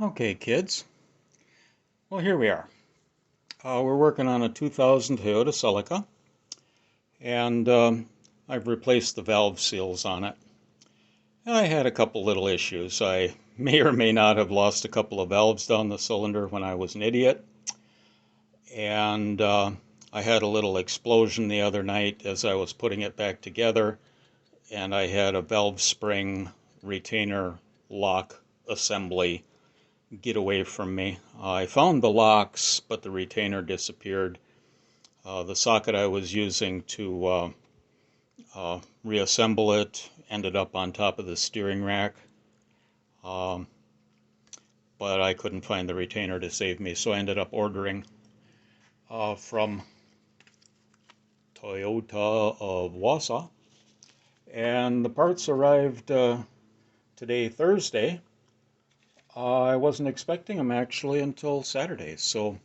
Okay, kids. Well, here we are. We're working on a 2000 Toyota Celica, and I've replaced the valve seals on it. And I had a couple little issues. I may or may not have lost a couple of valves down the cylinder when I was an idiot. And I had a little explosion the other night as I was putting it back together, and I had a valve spring retainer lock assembly get away from me. I found the locks, but the retainer disappeared. The socket I was using to reassemble it ended up on top of the steering rack, but I couldn't find the retainer to save me, so I ended up ordering from Toyota of Wausau, and the parts arrived today, Thursday. I wasn't expecting them actually until Saturday, so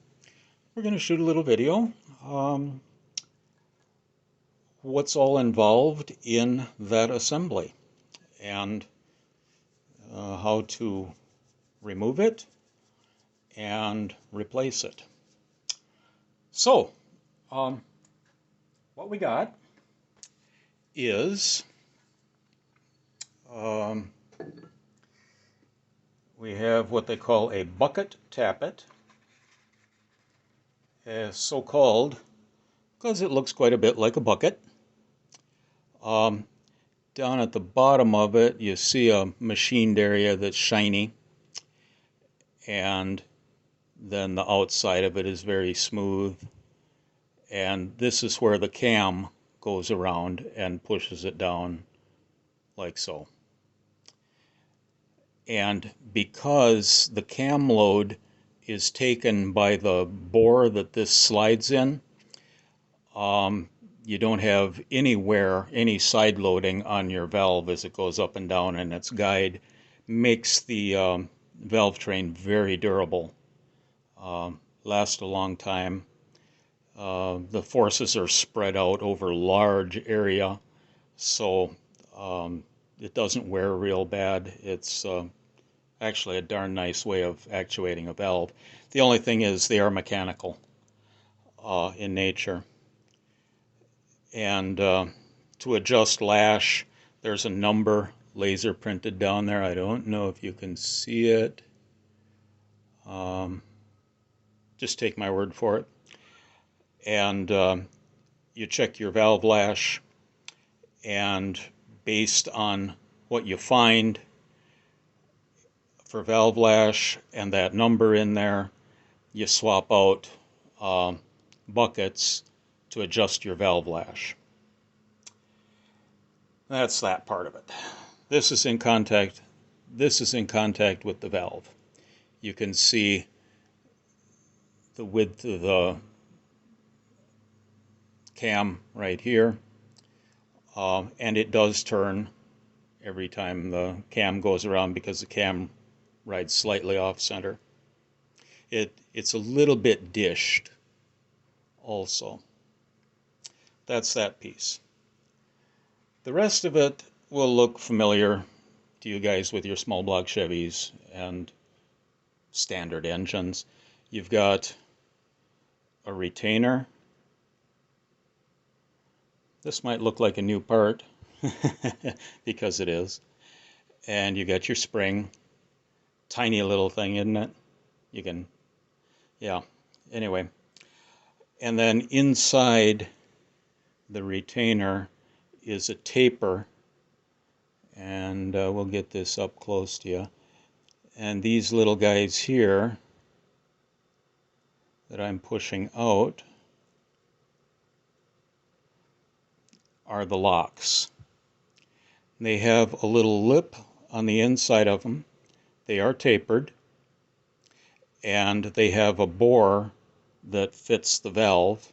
we're going to shoot a little video. What's all involved in that assembly and how to remove it and replace it. So, what we got is we have what they call a bucket tappet, so-called because it looks quite a bit like a bucket. Down at the bottom of it you see a machined area that's shiny, and then the outside of it is very smooth, and this is where the cam goes around and pushes it down like so. And because the cam load is taken by the bore that this slides in, you don't have any side loading on your valve as it goes up and down, and its guide makes the valve train very durable, last a long time. The forces are spread out over large area, so it doesn't wear real bad. It's actually a darn nice way of actuating a valve. The only thing is they are mechanical in nature. And to adjust lash, there's a number laser printed down there. I don't know if you can see it. Just take my word for it. And you check your valve lash, and based on what you find for valve lash and that number in there, you swap out buckets to adjust your valve lash. That's that part of it. This is in contact with the valve. You can see the width of the cam right here, and it does turn every time the cam goes around because the cam rides slightly off center. It's a little bit dished also. That's that piece. The rest of it will look familiar to you guys with your small block Chevys and standard engines. You've got a retainer. This might look like a new part because it is. And you got your spring. Tiny little thing, isn't it? You can, yeah, anyway. And then inside the retainer is a taper, and we'll get this up close to you. And these little guys here that I'm pushing out are the locks. They have a little lip on the inside of them. They are tapered, and they have a bore that fits the valve.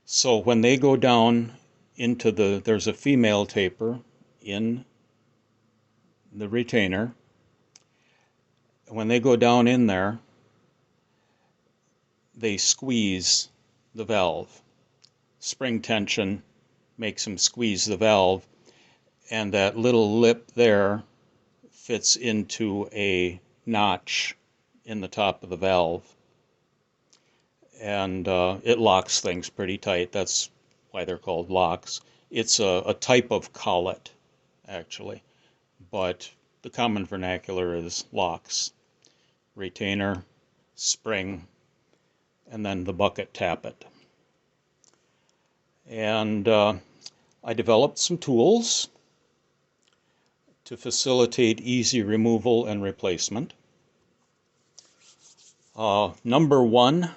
So when they go down into there's a female taper in the retainer. When they go down in there, they squeeze the valve. Spring tension makes them squeeze the valve, and that little lip there fits into a notch in the top of the valve, and it locks things pretty tight. That's why they're called locks. It's a type of collet, actually, but the common vernacular is locks. Retainer, spring, and then the bucket tappet. And I developed some tools to facilitate easy removal and replacement. Number one,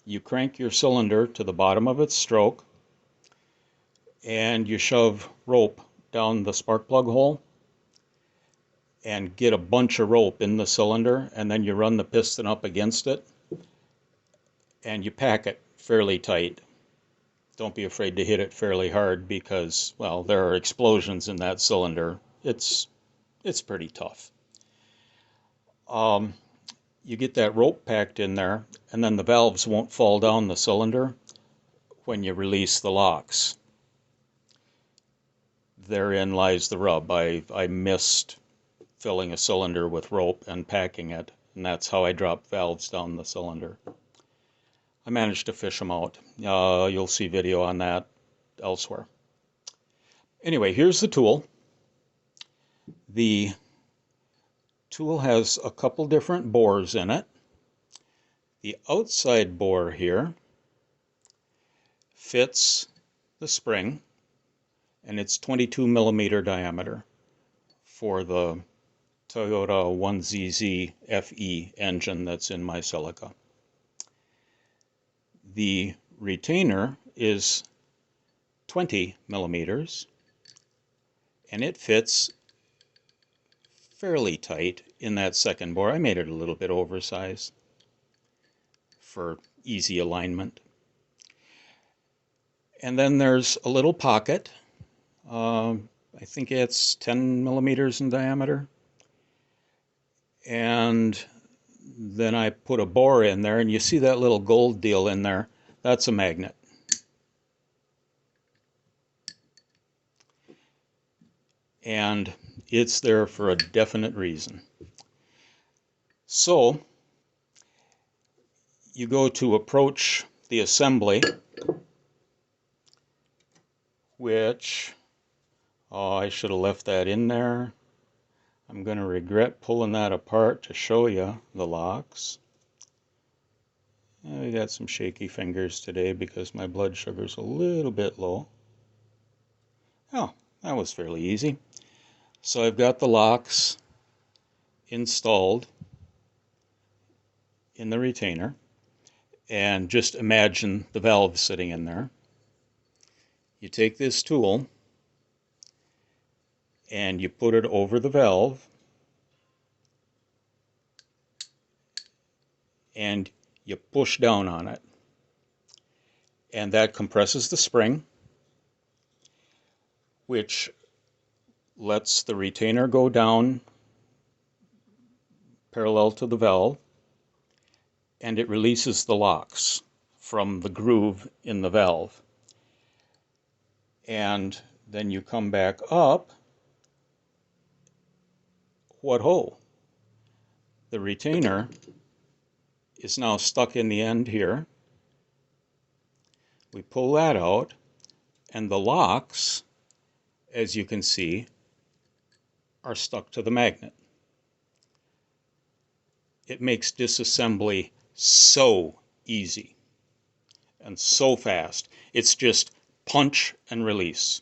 you crank your cylinder to the bottom of its stroke and you shove rope down the spark plug hole and get a bunch of rope in the cylinder, and then you run the piston up against it and you pack it fairly tight. Don't be afraid to hit it fairly hard because, well, there are explosions in that cylinder. It's pretty tough. You get that rope packed in there, and then the valves won't fall down the cylinder when you release the locks. Therein lies the rub. I missed filling a cylinder with rope and packing it, and that's how I dropped valves down the cylinder. I managed to fish them out. You'll see video on that elsewhere. Anyway, here's the tool. The tool has a couple different bores in it. The outside bore here fits the spring, and it's 22 millimeter diameter for the Toyota 1ZZ FE engine that's in my Celica. The retainer is 20 millimeters, and it fits fairly tight in that second bore. I made it a little bit oversized for easy alignment. And then there's a little pocket. I think it's 10 millimeters in diameter. And then I put a bore in there, and you see that little gold deal in there? That's a magnet. And it's there for a definite reason. So you go to approach the assembly, which, I should have left that in there. I'm going to regret pulling that apart to show you the locks. I got some shaky fingers today because my blood sugar's a little bit low. Oh, that was fairly easy. So I've got the locks installed in the retainer, and just imagine the valve sitting in there. You take this tool and you put it over the valve, and you push down on it, and that compresses the spring, which lets the retainer go down parallel to the valve, and it releases the locks from the groove in the valve. And then you come back up. What ho! The retainer is now stuck in the end here. We pull that out, and the locks, as you can see, are stuck to the magnet. It makes disassembly so easy and so fast. It's just punch and release.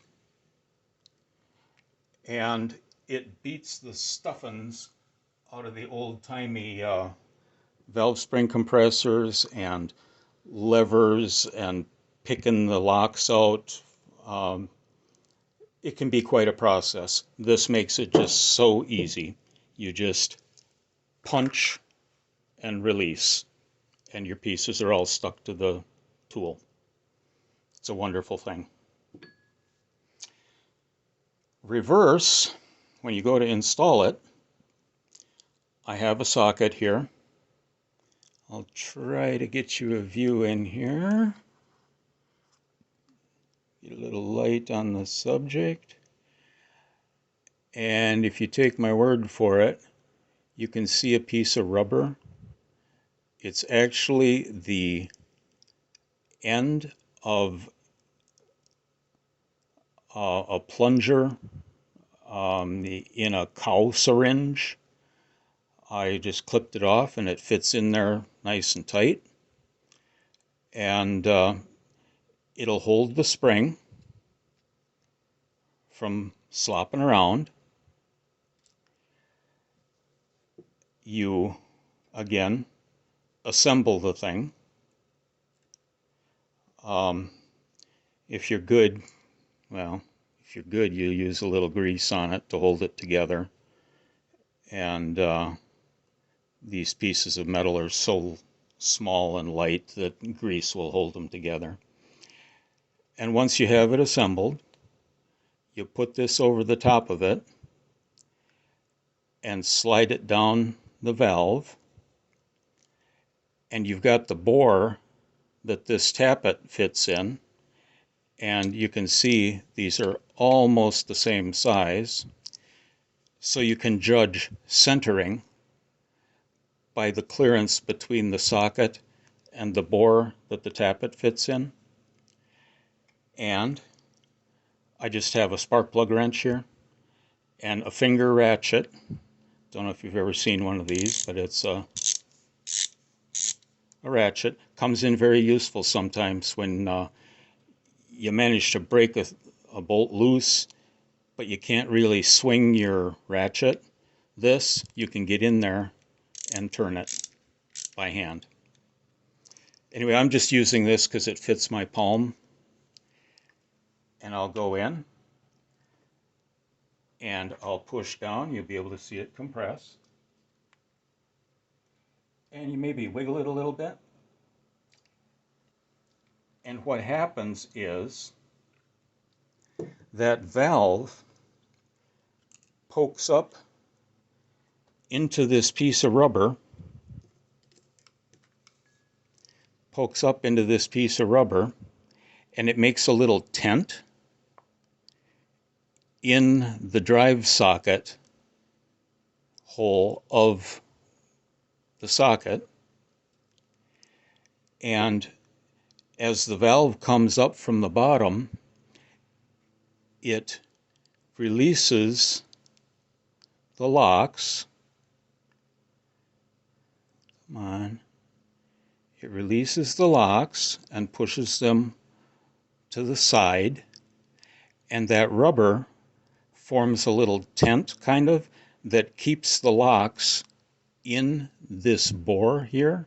And it beats the stuffings out of the old-timey valve spring compressors and levers and picking the locks out. It can be quite a process. This makes it just so easy. You just punch and release, and your pieces are all stuck to the tool. It's a wonderful thing. Reverse, when you go to install it, I have a socket here. I'll try to get you a view in here. Get a little light on the subject. And if you take my word for it, you can see a piece of rubber. It's actually the end of a plunger in a cow syringe. I just clipped it off and it fits in there nice and tight. And it'll hold the spring from slopping around. You, again, assemble the thing. If you're good, well, if you're good, you use a little grease on it to hold it together. And these pieces of metal are so small and light that grease will hold them together. And once you have it assembled, you put this over the top of it and slide it down the valve, and you've got the bore that this tappet fits in, and you can see these are almost the same size, so you can judge centering by the clearance between the socket and the bore that the tappet fits in. And I just have a spark plug wrench here and a finger ratchet. Don't know if you've ever seen one of these, but it's a ratchet. Comes in very useful sometimes when you manage to break a bolt loose, but you can't really swing your ratchet. This, you can get in there and turn it by hand. Anyway, I'm just using this because it fits my palm. And I'll go in and I'll push down. You'll be able to see it compress. And you maybe wiggle it a little bit. And what happens is that valve pokes up into this piece of rubber, and it makes a little tent in the drive socket hole of the socket. And as the valve comes up from the bottom, it releases the locks. Come on. It releases the locks and pushes them to the side, and that rubber forms a little tent, kind of, that keeps the locks in this bore here.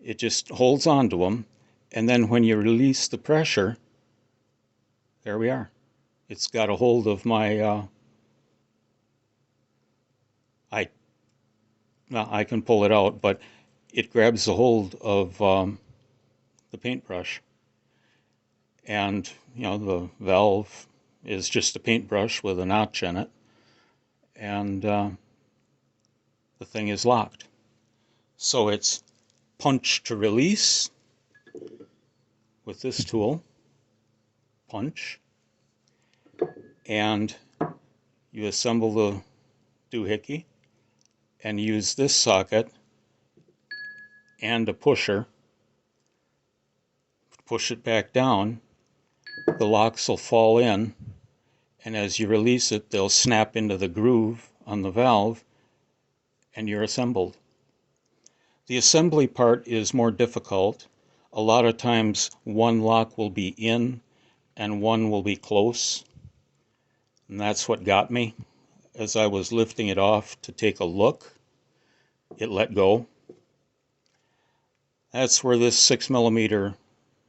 It just holds on to them, and then when you release the pressure, there we are. It's got a hold of my, I can pull it out, but it grabs a hold of the paintbrush. And, you know, the valve is just a paintbrush with a notch in it. And the thing is locked. So it's punch to release with this tool. Punch. And you assemble the doohickey and use this socket and a pusher. Push it back down. The locks will fall in, and as you release it, they'll snap into the groove on the valve, and you're assembled. The assembly part is more difficult. A lot of times one lock will be in and one will be close, and that's what got me. As I was lifting it off to take a look, it let go. That's where this 6mm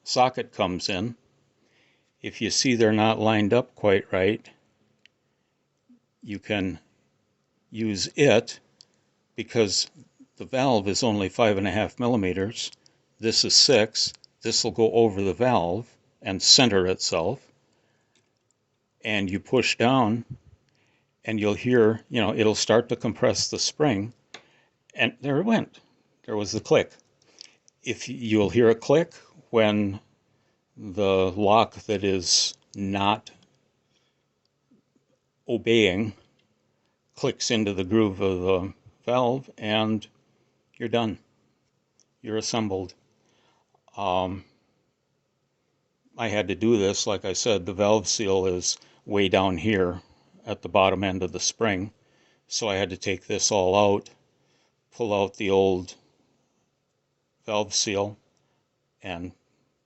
socket comes in. If you see they're not lined up quite right, you can use it, because the valve is only 5.5mm. This is 6. This will go over the valve and center itself. And you push down and you'll hear, you know, it'll start to compress the spring. And there it went. There was the click. If you'll hear a click when the lock that is not obeying clicks into the groove of the valve, and you're done. You're assembled. I had to do this, like I said, the valve seal is way down here at the bottom end of the spring, so I had to take this all out, pull out the old valve seal, and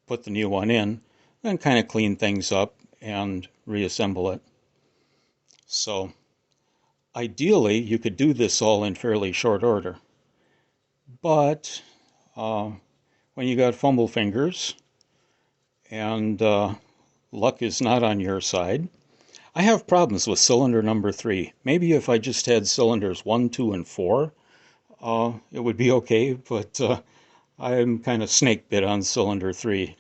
put the new one in, then kind of clean things up and reassemble it. So ideally you could do this all in fairly short order, but when you got fumble fingers and luck is not on your side, I have problems with cylinder number 3. Maybe if I just had cylinders 1, 2, and 4, it would be okay, but I'm kind of snake bit on cylinder 3.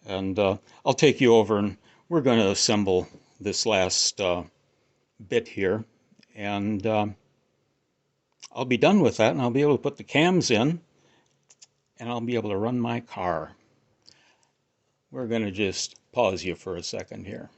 And I'll take you over, and we're going to assemble this last bit here, and I'll be done with that, and I'll be able to put the cams in, and I'll be able to run my car. We're going to just pause you for a second here.